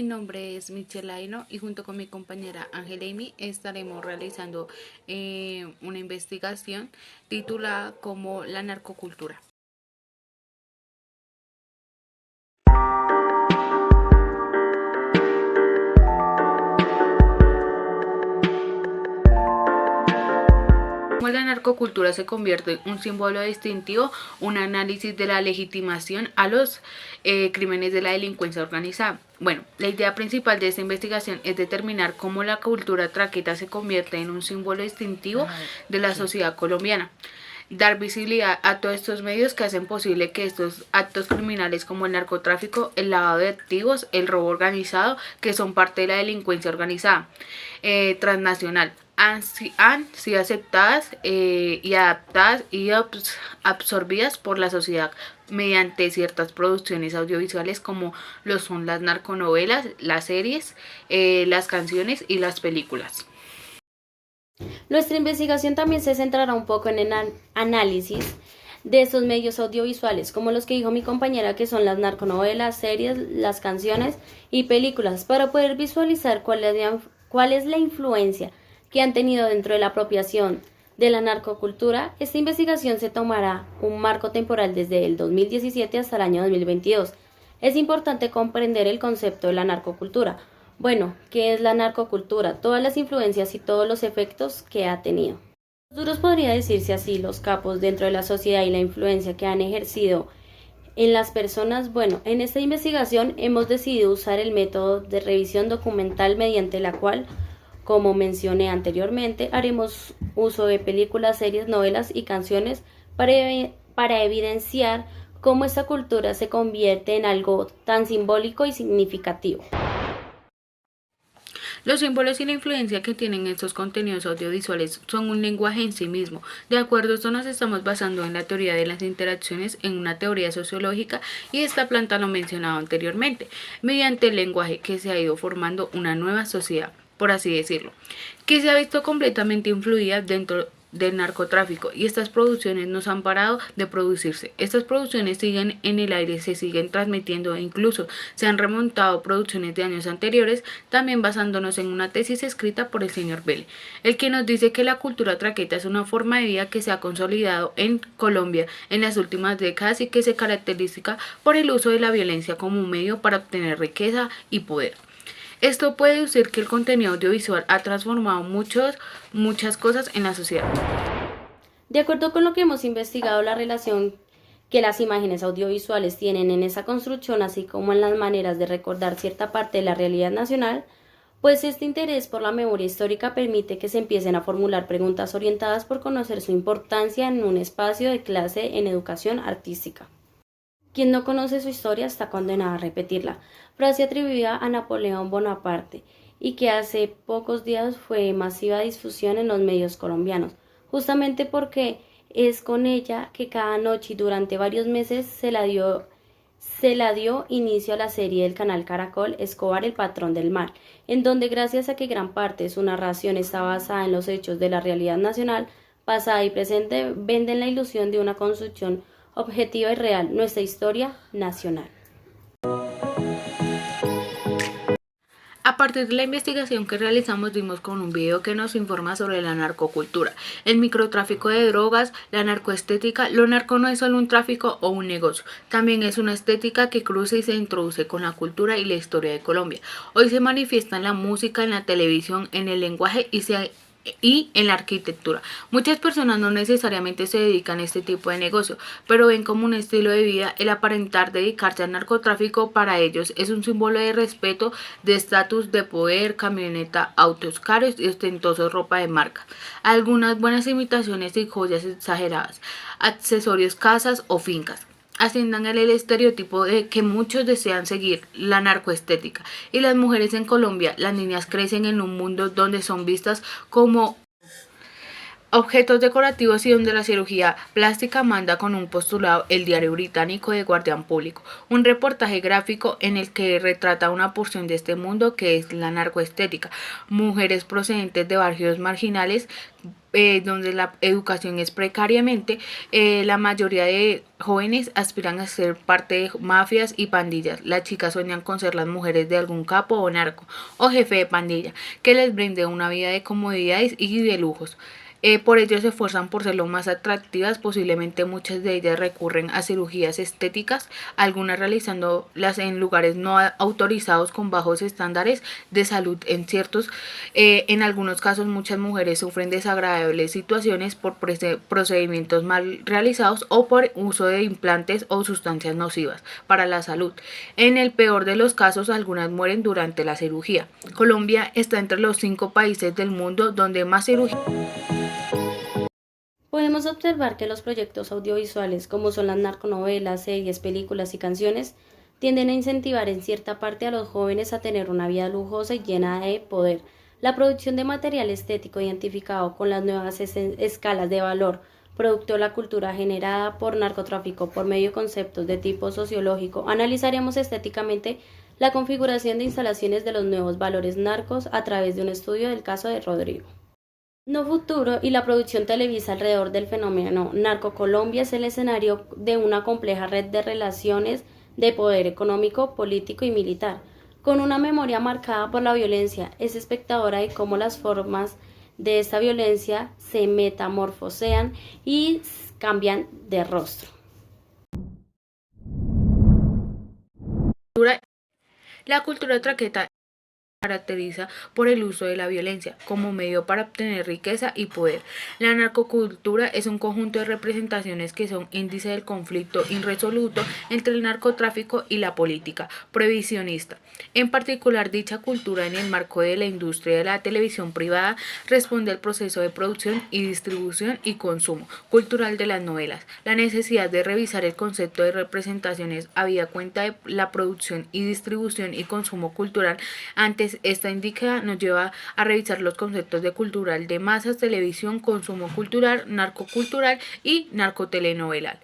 mi nombre es Michelle Aino y junto con mi compañera Ángela Amy estaremos realizando una investigación titulada como la narcocultura. Cómo la narcocultura se convierte en un símbolo distintivo, un análisis de la legitimación a los crímenes de la delincuencia organizada. Bueno, la idea principal de esta investigación es determinar cómo la cultura traqueta se convierte en un símbolo distintivo de la sociedad colombiana. Dar visibilidad a todos estos medios que hacen posible que estos actos criminales como el narcotráfico, el lavado de activos, el robo organizado, que son parte de la delincuencia organizada transnacional, han sido aceptadas y adaptadas y absorbidas por la sociedad mediante ciertas producciones audiovisuales como lo son las narconovelas, las series, las canciones y las películas. Nuestra investigación también se centrará un poco en el análisis de esos medios audiovisuales, como los que dijo mi compañera, que son las narconovelas, series, las canciones y películas, para poder visualizar cuál es la influencia que han tenido dentro de la apropiación de la narcocultura. Esta investigación se tomará un marco temporal desde el 2017 hasta el año 2022. Es importante comprender el concepto de la narcocultura. Bueno, ¿qué es la narcocultura? Todas las influencias y todos los efectos que ha tenido. Los duros podría decirse así, los capos dentro de la sociedad y la influencia que han ejercido en las personas. Bueno, en esta investigación hemos decidido usar el método de revisión documental mediante la cual, como mencioné anteriormente, haremos uso de películas, series, novelas y canciones para evidenciar cómo esta cultura se convierte en algo tan simbólico y significativo. Los símbolos y la influencia que tienen estos contenidos audiovisuales son un lenguaje en sí mismo. De acuerdo a esto nos estamos basando en la teoría de las interacciones, en una teoría sociológica, y esta planta lo mencionaba anteriormente, mediante el lenguaje que se ha ido formando una nueva sociedad, por así decirlo, que se ha visto completamente influida dentro del narcotráfico, y estas producciones no han parado de producirse. Estas producciones siguen en el aire, se siguen transmitiendo e incluso se han remontado producciones de años anteriores, también basándonos en una tesis escrita por el señor Vélez, el que nos dice que la cultura traqueta es una forma de vida que se ha consolidado en Colombia en las últimas décadas y que se caracteriza por el uso de la violencia como un medio para obtener riqueza y poder. Esto puede decir que el contenido audiovisual ha transformado muchas cosas en la sociedad. De acuerdo con lo que hemos investigado, la relación que las imágenes audiovisuales tienen en esa construcción, así como en las maneras de recordar cierta parte de la realidad nacional, pues este interés por la memoria histórica permite que se empiecen a formular preguntas orientadas por conocer su importancia en un espacio de clase en educación artística. Quien no conoce su historia está condenado a repetirla, frase atribuida a Napoleón Bonaparte y que hace pocos días fue de masiva difusión en los medios colombianos, justamente porque es con ella que cada noche y durante varios meses se la dio inicio a la serie del canal Caracol Escobar, el patrón del mal, en donde gracias a que gran parte de su narración está basada en los hechos de la realidad nacional, pasada y presente, venden la ilusión de una construcción objetiva y real, nuestra historia nacional. A partir de la investigación que realizamos dimos con un video que nos informa sobre la narcocultura, el microtráfico de drogas, la narcoestética. Lo narco no es solo un tráfico o un negocio, también es una estética que cruza y se introduce con la cultura y la historia de Colombia. Hoy se manifiesta en la música, en la televisión, en el lenguaje y en la arquitectura. Muchas personas no necesariamente se dedican a este tipo de negocio, pero ven como un estilo de vida el aparentar dedicarse al narcotráfico. Para ellos es un símbolo de respeto, de estatus, de poder, camioneta, autos caros y ostentosos, ropa de marca, algunas buenas imitaciones y joyas exageradas, accesorios, casas o fincas. Asciendan el estereotipo de que muchos desean seguir, la narcoestética. Y las mujeres en Colombia, las niñas crecen en un mundo donde son vistas como objetos decorativos y donde la cirugía plástica manda con un postulado. El diario británico The Guardian Público, un reportaje gráfico en el que retrata una porción de este mundo que es la narcoestética. Mujeres procedentes de barrios marginales donde la educación es precariamente, la mayoría de jóvenes aspiran a ser parte de mafias y pandillas. Las chicas sueñan con ser las mujeres de algún capo o narco o jefe de pandilla que les brinde una vida de comodidades y de lujos. Por ello se esfuerzan por ser lo más atractivas, posiblemente muchas de ellas recurren a cirugías estéticas, algunas realizándolas en lugares no autorizados con bajos estándares de salud en algunos casos muchas mujeres sufren desagradables situaciones por procedimientos mal realizados o por uso de implantes o sustancias nocivas para la salud. En el peor de los casos, algunas mueren durante la cirugía. Colombia está entre los 5 países del mundo donde más cirugía. Podemos observar que los proyectos audiovisuales, como son las narconovelas, series, películas y canciones, tienden a incentivar en cierta parte a los jóvenes a tener una vida lujosa y llena de poder. La producción de material estético identificado con las nuevas escalas de valor, producto de la cultura generada por narcotráfico por medio de conceptos de tipo sociológico, analizaremos estéticamente la configuración de instalaciones de los nuevos valores narcos a través de un estudio del caso de Rodrigo. No Futuro y la producción televisa alrededor del fenómeno Narcocolombia es el escenario de una compleja red de relaciones de poder económico, político y militar. Con una memoria marcada por la violencia, es espectadora de cómo las formas de esta violencia se metamorfosean y cambian de rostro. La cultura traqueta caracteriza por el uso de la violencia como medio para obtener riqueza y poder. La narcocultura es un conjunto de representaciones que son índice del conflicto irresoluto entre el narcotráfico y la política prohibicionista. En particular, dicha cultura, en el marco de la industria de la televisión privada, responde al proceso de producción y distribución y consumo cultural de las novelas. La necesidad de revisar el concepto de representaciones habida cuenta de la producción y distribución y consumo cultural antes esta indica nos lleva a revisar los conceptos de cultural de masas, televisión, consumo cultural, narcocultural y narcotelenovela.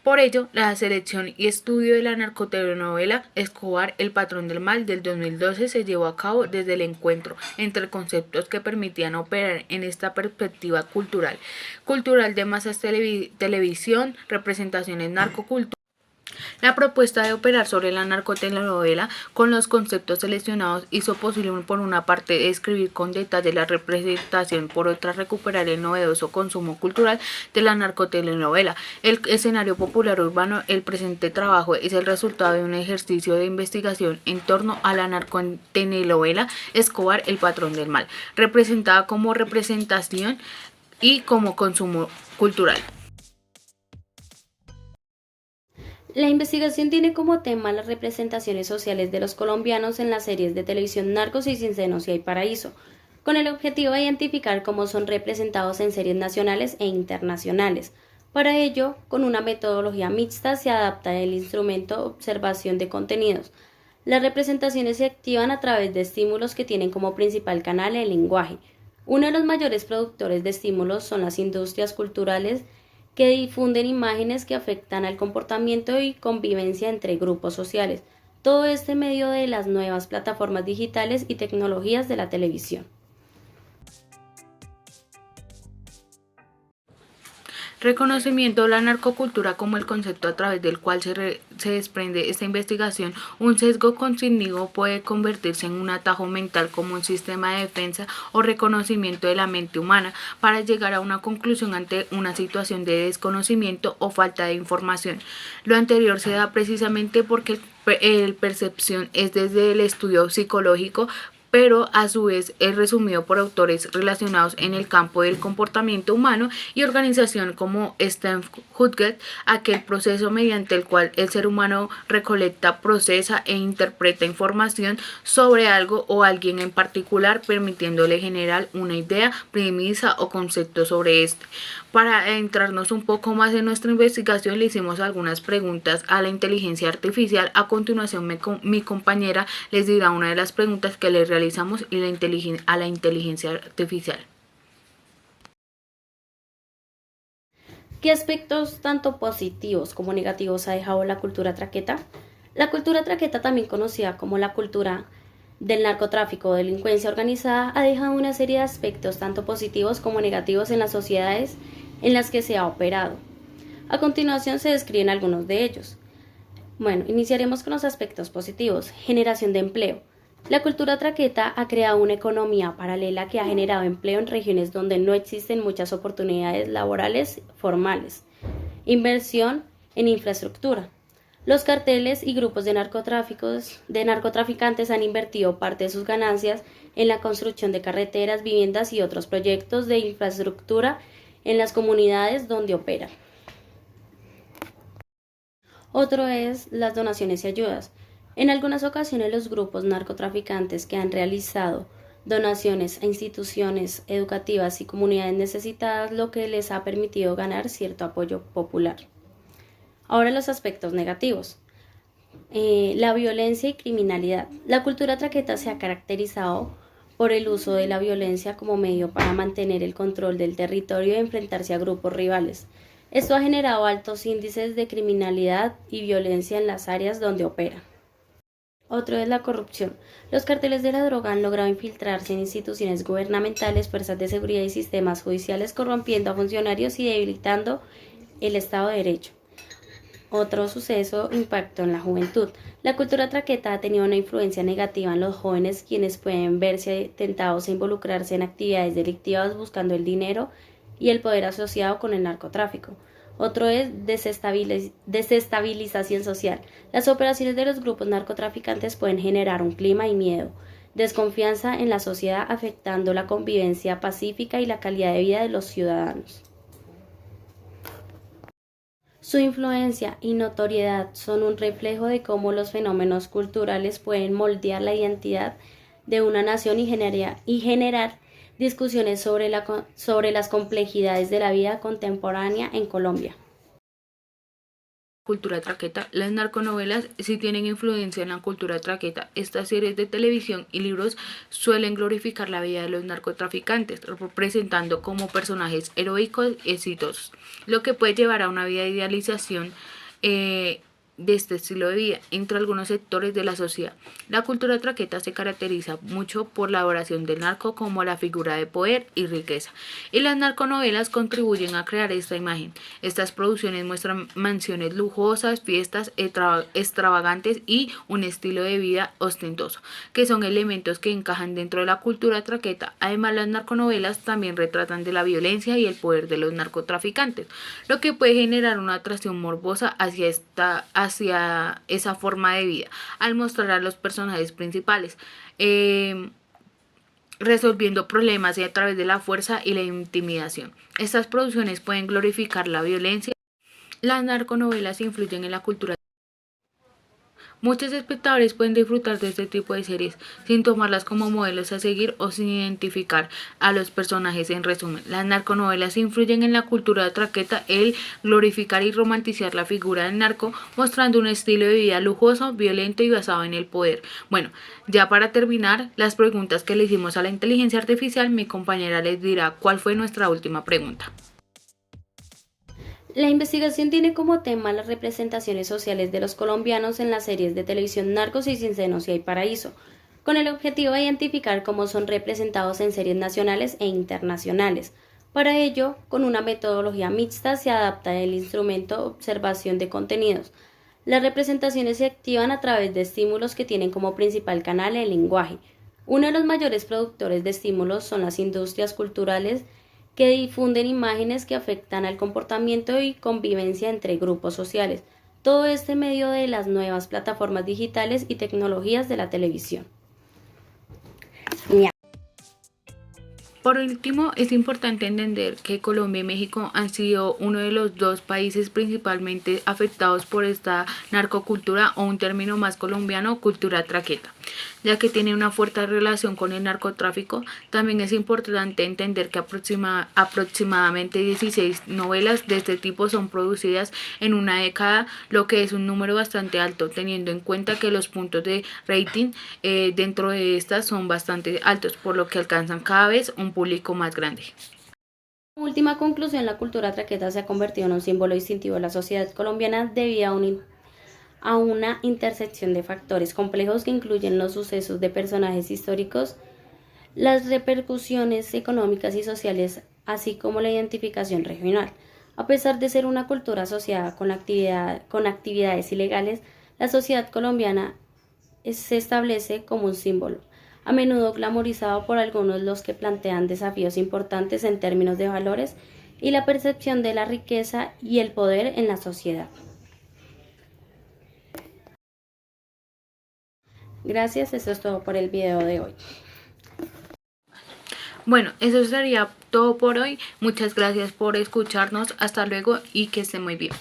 Por ello, la selección y estudio de la narcotelenovela Escobar, el patrón del mal del 2012 se llevó a cabo desde el encuentro entre conceptos que permitían operar en esta perspectiva cultural de masas, televisión, representaciones narcoculturales. La propuesta de operar sobre la narcotelenovela con los conceptos seleccionados hizo posible por una parte describir con detalle la representación, por otra recuperar el novedoso consumo cultural de la narcotelenovela. El escenario popular urbano, el presente trabajo es el resultado de un ejercicio de investigación en torno a la narcotelenovela Escobar, el patrón del mal, representada como representación y como consumo cultural. La investigación tiene como tema las representaciones sociales de los colombianos en las series de televisión Narcos y Sin Senos y Hay Paraíso, con el objetivo de identificar cómo son representados en series nacionales e internacionales. Para ello, con una metodología mixta se adapta el instrumento observación de contenidos. Las representaciones se activan a través de estímulos que tienen como principal canal el lenguaje. Uno de los mayores productores de estímulos son las industrias culturales que difunden imágenes que afectan al comportamiento y convivencia entre grupos sociales. Todo este medio de las nuevas plataformas digitales y tecnologías de la televisión. Reconocimiento de la narcocultura como el concepto a través del cual se desprende esta investigación. Un sesgo cognitivo puede convertirse en un atajo mental como un sistema de defensa o reconocimiento de la mente humana para llegar a una conclusión ante una situación de desconocimiento o falta de información. Lo anterior se da precisamente porque el percepción es desde el estudio psicológico, pero a su vez es resumido por autores relacionados en el campo del comportamiento humano y organización como Stephen Hutget, aquel proceso mediante el cual el ser humano recolecta, procesa e interpreta información sobre algo o alguien en particular, permitiéndole generar una idea, premisa o concepto sobre este. Para adentrarnos un poco más en nuestra investigación, le hicimos algunas preguntas a la inteligencia artificial. A continuación, mi compañera les dirá una de las preguntas que le realizamos a la inteligencia artificial. ¿Qué aspectos tanto positivos como negativos ha dejado la cultura traqueta? La cultura traqueta, también conocida como la cultura del narcotráfico o delincuencia organizada ha dejado una serie de aspectos tanto positivos como negativos en las sociedades en las que se ha operado. A continuación se describen algunos de ellos. Bueno, iniciaremos con los aspectos positivos. Generación de empleo. La cultura traqueta ha creado una economía paralela que ha generado empleo en regiones donde no existen muchas oportunidades laborales formales. Inversión en infraestructura. Los carteles y grupos de narcotraficantes han invertido parte de sus ganancias en la construcción de carreteras, viviendas y otros proyectos de infraestructura en las comunidades donde operan. Otro es las donaciones y ayudas. En algunas ocasiones los grupos narcotraficantes que han realizado donaciones a instituciones educativas y comunidades necesitadas, lo que les ha permitido ganar cierto apoyo popular. Ahora los aspectos negativos. La violencia y criminalidad. La cultura traqueta se ha caracterizado por el uso de la violencia como medio para mantener el control del territorio y enfrentarse a grupos rivales. Esto ha generado altos índices de criminalidad y violencia en las áreas donde opera. Otro es la corrupción. Los carteles de la droga han logrado infiltrarse en instituciones gubernamentales, fuerzas de seguridad y sistemas judiciales, corrompiendo a funcionarios y debilitando el Estado de Derecho. Otro suceso, impacto en la juventud. La cultura traqueta ha tenido una influencia negativa en los jóvenes, quienes pueden verse tentados a involucrarse en actividades delictivas buscando el dinero y el poder asociado con el narcotráfico. Otro es desestabilización social. Las operaciones de los grupos narcotraficantes pueden generar un clima y miedo, desconfianza en la sociedad, afectando la convivencia pacífica y la calidad de vida de los ciudadanos. Su influencia y notoriedad son un reflejo de cómo los fenómenos culturales pueden moldear la identidad de una nación y generar discusiones sobre las complejidades de la vida contemporánea en Colombia. Cultura traqueta. Las narconovelas sí tienen influencia en la cultura traqueta. Estas series de televisión y libros suelen glorificar la vida de los narcotraficantes, representando como personajes heroicos y exitosos, lo que puede llevar a una vida de idealización de este estilo de vida entre algunos sectores de la sociedad. La cultura traqueta se caracteriza mucho por la adoración del narco como la figura de poder y riqueza, y las narconovelas contribuyen a crear esta imagen. Estas producciones muestran mansiones lujosas, fiestas extravagantes y un estilo de vida ostentoso, que son elementos que encajan dentro de la cultura traqueta. Además, las narconovelas también retratan de la violencia y el poder de los narcotraficantes, lo que puede generar una atracción morbosa hacia esa forma de vida, al mostrar a los personajes principales resolviendo problemas y a través de la fuerza y la intimidación. Estas producciones pueden glorificar la violencia. Las narconovelas influyen en la cultura. Muchos espectadores pueden disfrutar de este tipo de series sin tomarlas como modelos a seguir o sin identificar a los personajes. En resumen, las narconovelas influyen en la cultura de traqueta el glorificar y romantizar la figura del narco, mostrando un estilo de vida lujoso, violento y basado en el poder. Bueno, ya para terminar, las preguntas que le hicimos a la inteligencia artificial, mi compañera les dirá cuál fue nuestra última pregunta. La investigación tiene como tema las representaciones sociales de los colombianos en las series de televisión Narcos y Sin Senos y Hay Paraíso, con el objetivo de identificar cómo son representados en series nacionales e internacionales. Para ello, con una metodología mixta se adapta el instrumento observación de contenidos. Las representaciones se activan a través de estímulos que tienen como principal canal el lenguaje. Uno de los mayores productores de estímulos son las industrias culturales, que difunden imágenes que afectan al comportamiento y convivencia entre grupos sociales. Todo este medio de las nuevas plataformas digitales y tecnologías de la televisión. Por último, es importante entender que Colombia y México han sido uno de los dos países principalmente afectados por esta narcocultura, o un término más colombiano, cultura traqueta, ya que tiene una fuerte relación con el narcotráfico. También es importante entender que aproximadamente 16 novelas de este tipo son producidas en una década, lo que es un número bastante alto, teniendo en cuenta que los puntos de rating dentro de estas son bastante altos, por lo que alcanzan cada vez un público más grande. Última conclusión, la cultura traqueta se ha convertido en un símbolo distintivo de la sociedad colombiana debido a una intersección de factores complejos que incluyen los sucesos de personajes históricos, las repercusiones económicas y sociales, así como la identificación regional. A pesar de ser una cultura asociada con actividades ilegales, la sociedad colombiana se establece como un símbolo, a menudo glamorizado por algunos los que plantean desafíos importantes en términos de valores y la percepción de la riqueza y el poder en la sociedad. Gracias, eso es todo por el video de hoy. Bueno, eso sería todo por hoy. Muchas gracias por escucharnos. Hasta luego y que esté muy bien.